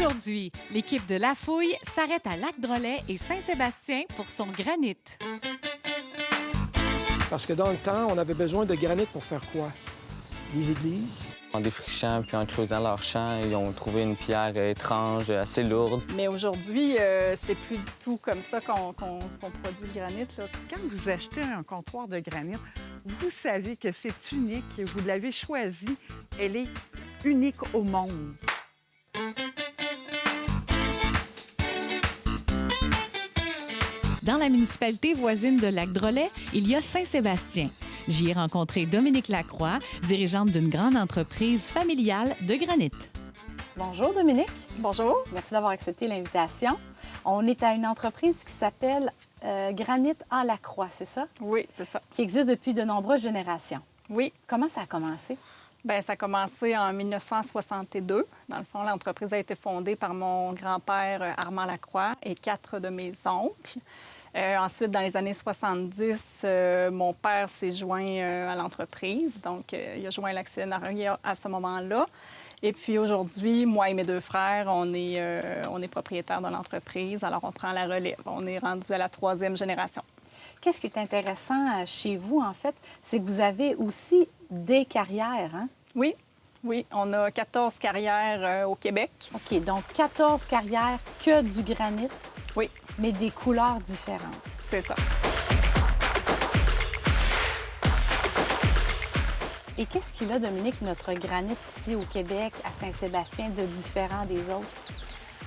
Aujourd'hui, l'équipe de La Fouille s'arrête à Lac-Drolet et Saint-Sébastien pour son granit. Parce que dans le temps, on avait besoin de granit pour faire quoi? Les églises. En défrichant puis en creusant leur champ, ils ont trouvé une pierre étrange, assez lourde. Mais aujourd'hui, c'est plus du tout comme ça qu'on produit le granit, là. Quand vous achetez un comptoir de granit, vous savez que c'est unique, vous l'avez choisi, elle est unique au monde. Dans la municipalité voisine de Lac-Drolet, il y a Saint-Sébastien. J'y ai rencontré Dominique Lacroix, dirigeante d'une grande entreprise familiale de granit. Bonjour Dominique. Bonjour. Merci d'avoir accepté l'invitation. On est à une entreprise qui s'appelle Granit à Lacroix, c'est ça? Oui, c'est ça. Qui existe depuis de nombreuses générations. Oui. Comment ça a commencé? Bien, ça a commencé en 1962. Dans le fond, l'entreprise a été fondée par mon grand-père Armand Lacroix et 4 de mes oncles. Ensuite, dans les années 70, mon père s'est joint à l'entreprise. Donc, il a joint l'actionnariat à ce moment-là. Et puis aujourd'hui, moi et mes 2 frères, on est propriétaires de l'entreprise. Alors, on prend la relève. On est rendu à la 3e génération. Qu'est-ce qui est intéressant chez vous, en fait, c'est que vous avez aussi des carrières, hein? Oui, oui. On a 14 carrières au Québec. OK, donc 14 carrières que du granit. Oui. Mais des couleurs différentes. C'est ça. Et qu'est-ce qu'il a, Dominique, notre granit ici au Québec, à Saint-Sébastien, de différent des autres?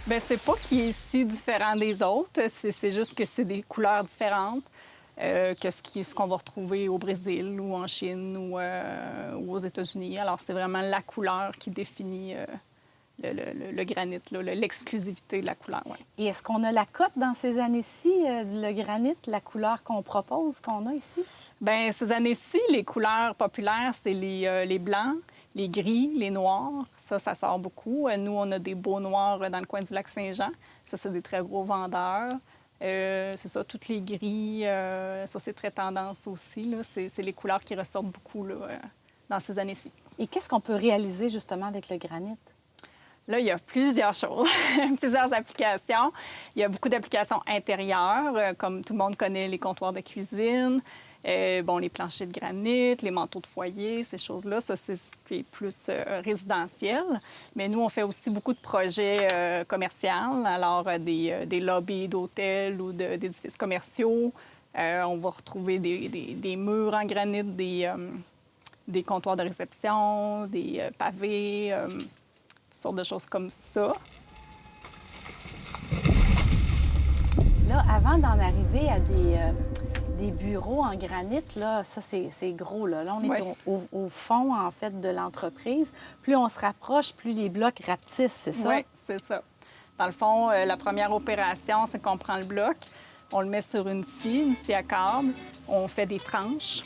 Bien, c'est pas qu'il est si différent des autres. C'est juste que c'est des couleurs différentes que ce qu'on va retrouver au Brésil ou en Chine ou aux États-Unis. Alors, c'est vraiment la couleur qui définit le granit, l'exclusivité de la couleur. Ouais. Et est-ce qu'on a la cote dans ces années-ci, le granit, la couleur qu'on propose, qu'on a ici? Bien, ces années-ci, les couleurs populaires, c'est les blancs, les gris, les noirs. Ça sort beaucoup. Nous, on a des beaux noirs dans le coin du lac Saint-Jean. Ça, c'est des très gros vendeurs. C'est ça, toutes les gris. Ça, c'est très tendance aussi, là. C'est les couleurs qui ressortent beaucoup là, dans ces années-ci. Et qu'est-ce qu'on peut réaliser, justement, avec le granit? Là, il y a plusieurs choses, plusieurs applications. Il y a beaucoup d'applications intérieures, comme tout le monde connaît les comptoirs de cuisine, les planchers de granit, les manteaux de foyer, ces choses-là. Ça, c'est ce qui est plus résidentiel. Mais nous, on fait aussi beaucoup de projets commerciaux, alors des lobbies d'hôtels ou d'édifices commerciaux. On va retrouver des murs en granit, des comptoirs de réception, des pavés, toutes sortes de choses comme ça. Là, avant d'en arriver à des bureaux en granit, là, ça, c'est gros, là. Là, on est au fond, en fait, de l'entreprise. Plus on se rapproche, plus les blocs rapetissent, c'est ça? Oui, c'est ça. Dans le fond, la première opération, c'est qu'on prend le bloc, on le met sur une scie à câble, on fait des tranches.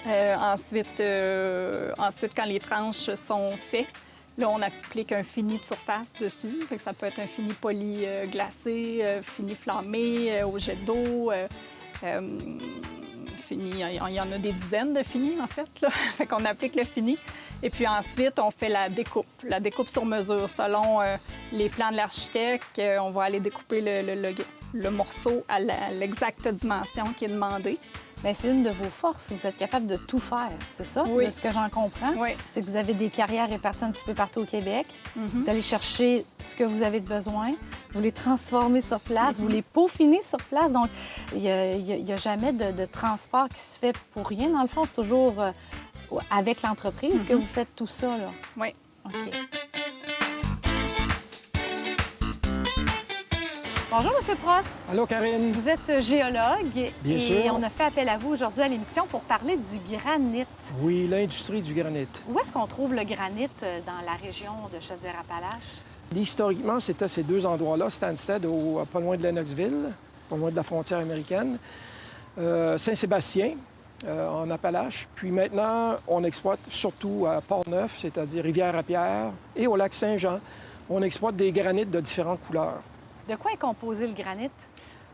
Ensuite, quand les tranches sont faites, là, on applique un fini de surface dessus. Fait que ça peut être un fini poli glacé, fini flammé, au jet d'eau. Fini, il y en a des dizaines de finis, en fait, là. Fait qu'on applique le fini. Et puis ensuite, on fait la découpe sur mesure. Selon les plans de l'architecte, on va aller découper le morceau à l'exacte dimension qui est demandée. Bien, c'est une de vos forces. Vous êtes capable de tout faire, c'est ça? Oui. De ce que j'en comprends. Oui. C'est que vous avez des carrières réparties un petit peu partout au Québec. Mm-hmm. Vous allez chercher ce que vous avez besoin, vous les transformez sur place, vous les peaufinez sur place. Donc, il n'y a jamais de transport qui se fait pour rien. Dans le fond, c'est toujours avec l'entreprise que vous faites tout ça, là. Oui. OK. Bonjour, M. Prost. Allô, Karine? Vous êtes géologue. Bien et sûr. on a fait appel à vous aujourd'hui à l'émission pour parler du granit. Oui, l'industrie du granit. Où est-ce qu'on trouve le granit dans la région de Chaudière-Appalaches? Historiquement, c'était ces 2 endroits-là, Stansted, pas loin de Lennoxville, pas loin de la frontière américaine, Saint-Sébastien, en Appalaches. Puis maintenant, on exploite surtout à Port-Neuf, c'est-à-dire Rivière-à-Pierre, et au lac Saint-Jean. On exploite des granites de différentes couleurs. De quoi est composé le granit?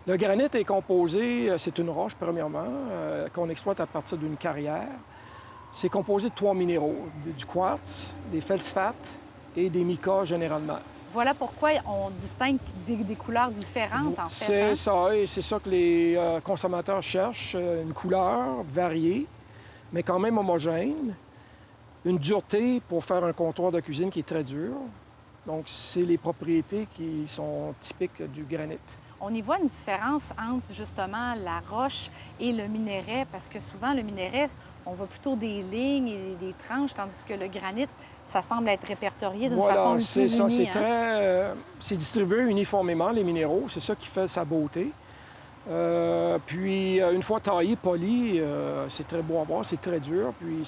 Le granit est composé, c'est une roche, premièrement, qu'on exploite à partir d'une carrière. C'est composé de 3 minéraux, du quartz, des feldspaths et des micas, généralement. Voilà pourquoi on distingue des couleurs différentes, en fait. C'est hein? ça, et c'est ça que les consommateurs cherchent, une couleur variée, mais quand même homogène, une dureté pour faire un comptoir de cuisine qui est très dur. Donc, c'est les propriétés qui sont typiques du granit. On y voit une différence entre, justement, la roche et le minerai, parce que souvent, le minerai, on voit plutôt des lignes et des tranches, tandis que le granit, ça semble être répertorié d'une façon Voilà, plus c'est ça, unie, c'est hein? très... c'est distribué uniformément, les minéraux, c'est ça qui fait sa beauté. Puis, une fois taillé, poli, c'est très beau à voir, c'est très dur, puis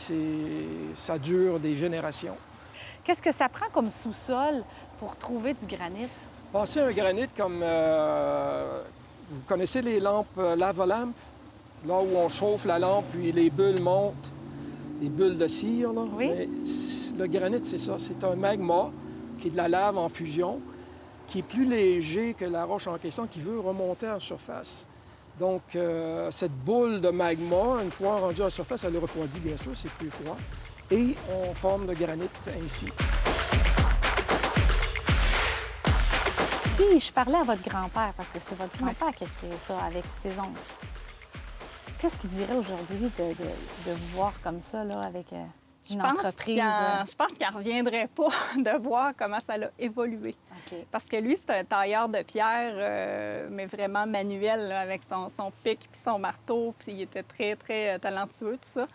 ça dure des générations. Qu'est-ce que ça prend comme sous-sol pour trouver du granit? Pensez à un granit comme... vous connaissez les lampes lave-lampe? Là où on chauffe la lampe, puis les bulles montent, les bulles de cire, là. Oui. Mais le granit, c'est ça. C'est un magma qui est de la lave en fusion, qui est plus léger que la roche en question, qui veut remonter en surface. Donc, cette boule de magma, une fois rendue en surface, elle le refroidit, bien sûr, c'est plus froid. Et on forme le granit ainsi. Si je parlais à votre grand-père, parce que c'est votre grand-père qui a créé ça avec ses oncles, qu'est-ce qu'il dirait aujourd'hui de vous voir comme ça, là, avec une entreprise? Je pense qu'il n'en reviendrait pas de voir comment ça a évolué. OK. Parce que lui, c'est un tailleur de pierre, mais vraiment manuel, là, avec son pic puis son marteau. Puis il était très, très talentueux, tout ça.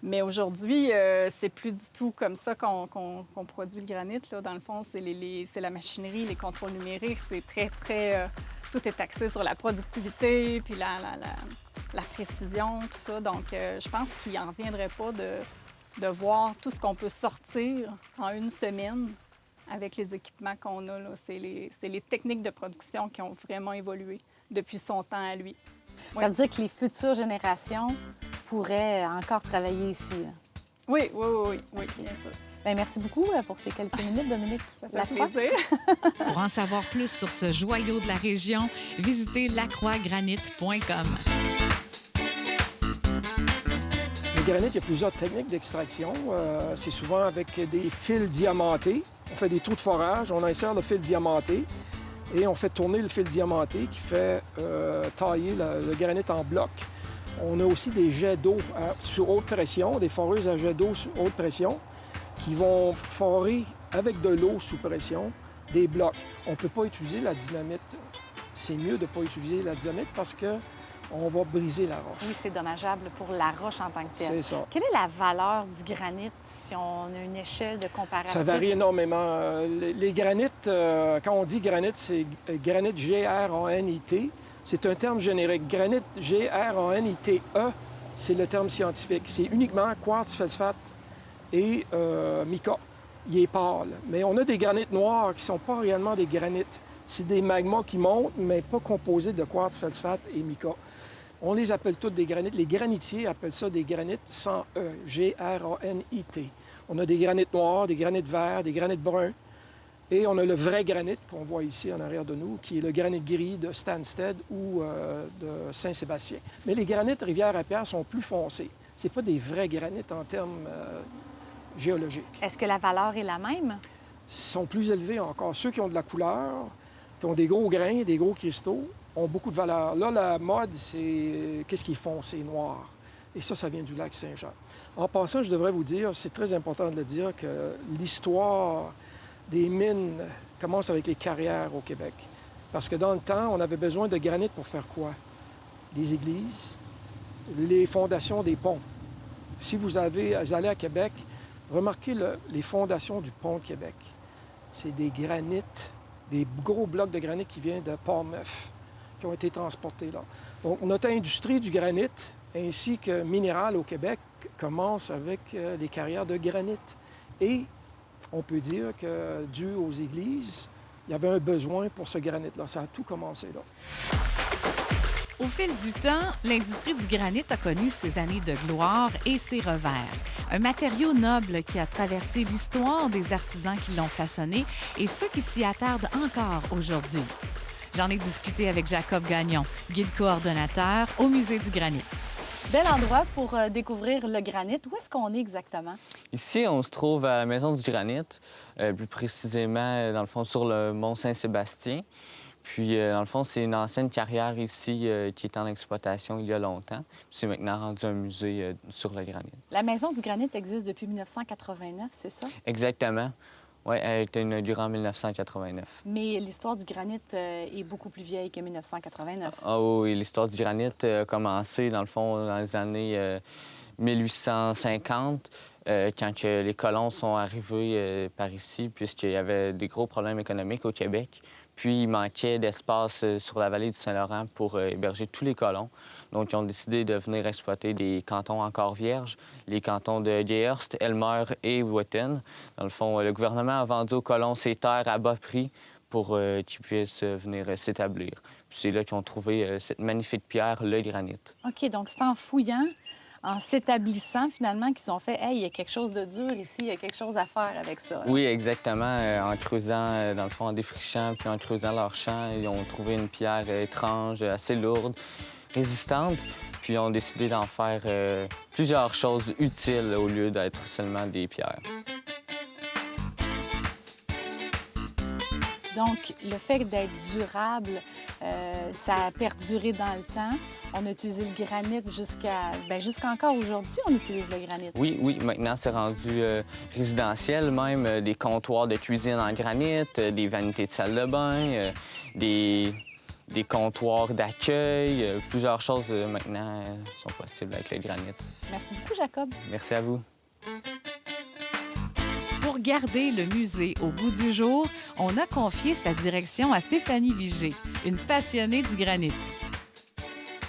Mais aujourd'hui, c'est plus du tout comme ça qu'on produit le granit, là. Dans le fond, c'est la machinerie, les contrôles numériques. C'est très, très... tout est axé sur la productivité, puis la précision, tout ça. Donc, je pense qu'il n'en reviendrait pas de voir tout ce qu'on peut sortir en une semaine avec les équipements qu'on a, là. C'est les techniques de production qui ont vraiment évolué depuis son temps à lui. Ça veut dire que les futures générations pourraient encore travailler ici, là. Oui, bien sûr. Bien, merci beaucoup pour ces quelques minutes, Dominique Ça fait Lacroix. plaisir. Pour en savoir plus sur ce joyau de la région, visitez lacroixgranit.com. Le granit, il y a plusieurs techniques d'extraction. C'est souvent avec des fils diamantés. On fait des trous de forage, on insère le fil diamanté et on fait tourner le fil diamanté qui fait tailler le granit en bloc. On a aussi des jets d'eau sous haute pression, des foreuses à jets d'eau sous haute pression qui vont forer avec de l'eau sous pression des blocs. On ne peut pas utiliser la dynamite. C'est mieux de ne pas utiliser la dynamite parce qu'on va briser la roche. Oui, c'est dommageable pour la roche en tant que telle. C'est ça. Quelle est la valeur du granit si on a une échelle de comparatif? Ça varie énormément. Les granites, quand on dit granit, c'est granit G-R-A-N-I-T. C'est un terme générique. Granit G-R-A-N-I-T-E, c'est le terme scientifique. C'est uniquement quartz, phosphate et mica. Il est pâle. Mais on a des granites noirs qui ne sont pas réellement des granites. C'est des magmas qui montent, mais pas composés de quartz, phosphate et mica. On les appelle tous des granites. Les granitiers appellent ça des granites sans E, G-R-A-N-I-T. On a des granites noirs, des granites verts, des granites bruns. Et on a le vrai granit qu'on voit ici en arrière de nous, qui est le granit gris de Stansted ou de Saint-Sébastien. Mais les granites Rivière-à-Pierre sont plus foncés. Ce pas des vrais granites en termes géologiques. Est-ce que la valeur est la même? Ils sont plus élevés encore. Ceux qui ont de la couleur, qui ont des gros grains, des gros cristaux, ont beaucoup de valeur. Là, la mode, c'est qu'est-ce qui est foncé, noir. Et ça vient du lac Saint-Jean. En passant, je devrais vous dire, c'est très important de le dire, que l'histoire des mines commence avec les carrières au Québec. Parce que dans le temps, on avait besoin de granit pour faire quoi? Les églises, les fondations des ponts. Si vous allez à Québec, remarquez les fondations du pont de Québec. C'est des granites, des gros blocs de granit qui viennent de Portneuf, qui ont été transportés là. Donc, notre industrie du granit, ainsi que minérale au Québec, commence avec les carrières de granit. Et on peut dire que, dû aux églises, il y avait un besoin pour ce granit-là. Ça a tout commencé là. Au fil du temps, l'industrie du granit a connu ses années de gloire et ses revers. Un matériau noble qui a traversé l'histoire des artisans qui l'ont façonné et ceux qui s'y attardent encore aujourd'hui. J'en ai discuté avec Jacob Gagnon, guide coordonnateur au Musée du granit. Bel endroit pour découvrir le granit. Où est-ce qu'on est exactement? Ici, on se trouve à la Maison du Granit, plus précisément, dans le fond, sur le mont Saint-Sébastien. Puis, dans le fond, c'est une ancienne carrière ici qui est en exploitation il y a longtemps. C'est maintenant rendu un musée sur le granit. La Maison du Granit existe depuis 1989, c'est ça? Exactement. Oui, elle a été inaugurée en 1989. Mais l'histoire du granit est beaucoup plus vieille que 1989. Ah oui, l'histoire du granit a commencé, dans le fond, dans les années 1850, quand que les colons sont arrivés par ici, puisqu'il y avait des gros problèmes économiques au Québec. Puis, il manquait d'espace sur la vallée du Saint-Laurent pour héberger tous les colons. Donc, ils ont décidé de venir exploiter des cantons encore vierges, les cantons de Gayhurst, Elmer et Wotton. Dans le fond, le gouvernement a vendu aux colons ces terres à bas prix pour qu'ils puissent venir s'établir. Puis c'est là qu'ils ont trouvé cette magnifique pierre, le granit. OK, donc c'est en fouillant, en s'établissant finalement qu'ils ont fait « Hey, il y a quelque chose de dur ici, il y a quelque chose à faire avec ça. » Oui, exactement. En creusant, dans le fond, en défrichant, puis en creusant leur champ, ils ont trouvé une pierre étrange, assez lourde, résistante, puis ils ont décidé d'en faire plusieurs choses utiles au lieu d'être seulement des pierres. Donc, le fait d'être durable, ça a perduré dans le temps. On a utilisé le granit jusqu'à encore aujourd'hui, on utilise le granit. Oui, oui. Maintenant, c'est rendu résidentiel même. Des comptoirs de cuisine en granit, des vanités de salle de bain, des comptoirs d'accueil. Plusieurs choses maintenant sont possibles avec le granit. Merci beaucoup, Jacob. Merci à vous. Pour garder le musée au goût du jour, on a confié sa direction à Stéphanie Vigé, une passionnée du granit.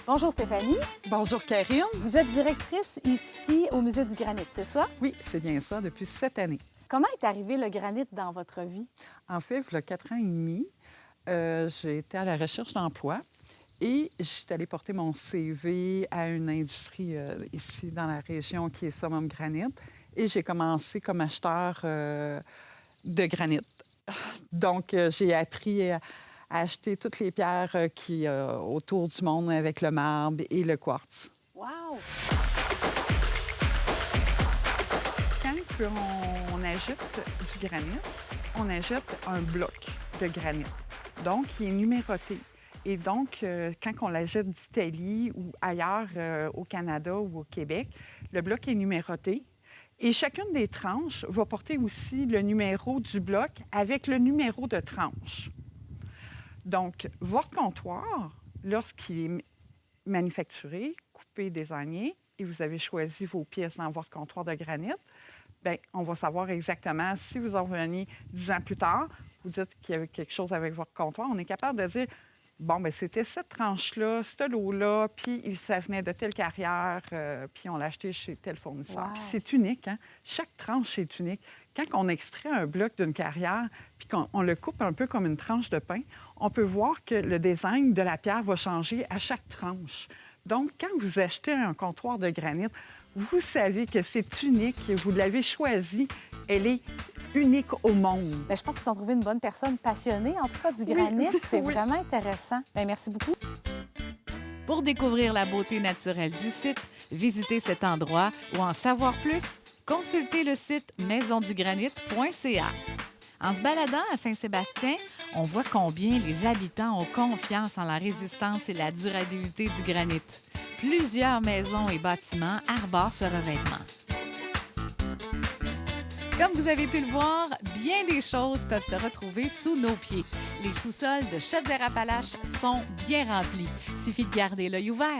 Bonjour Stéphanie. Bonjour, Karine. Vous êtes directrice ici au Musée du Granit, c'est ça? Oui, c'est bien ça, depuis 7 années. Comment est arrivé le granit dans votre vie? En fait, il y a 4 ans et demi, j'ai été à la recherche d'emploi et je suis allée porter mon CV à une industrie ici dans la région qui est Summum Granit. Et j'ai commencé comme acheteur de granit. Donc, j'ai appris à acheter toutes les pierres qui autour du monde avec le marbre et le quartz. Wow! Quand on achète du granit, on achète un bloc de granit. Donc, il est numéroté. Et donc, quand on l'achète d'Italie ou ailleurs au Canada ou au Québec, le bloc est numéroté. Et chacune des tranches va porter aussi le numéro du bloc avec le numéro de tranche. Donc, votre comptoir, lorsqu'il est manufacturé, coupé, désigné, et vous avez choisi vos pièces dans votre comptoir de granit, bien, on va savoir exactement, si vous en revenez 10 ans plus tard, vous dites qu'il y avait quelque chose avec votre comptoir, on est capable de dire, bon, bien, c'était cette tranche-là, ce lot-là, puis ça venait de telle carrière, puis on l'a acheté chez tel fournisseur. Wow. Puis c'est unique, hein? Chaque tranche est unique. Quand on extrait un bloc d'une carrière, puis qu'on le coupe un peu comme une tranche de pain, on peut voir que le design de la pierre va changer à chaque tranche. Donc, quand vous achetez un comptoir de granit, vous savez que c'est unique, vous l'avez choisi, elle est unique au monde. Bien, je pense qu'ils ont trouvé une bonne personne passionnée, en tout cas, du granit. C'est Oui. vraiment intéressant. Bien, merci beaucoup. Pour découvrir la beauté naturelle du site, visiter cet endroit ou en savoir plus, consultez le site maisondugranit.ca. En se baladant à Saint-Sébastien, on voit combien les habitants ont confiance en la résistance et la durabilité du granit. Plusieurs maisons et bâtiments arborent ce revêtement. Comme vous avez pu le voir, bien des choses peuvent se retrouver sous nos pieds. Les sous-sols de Chaudière-Appalaches sont bien remplis. Suffit de garder l'œil ouvert.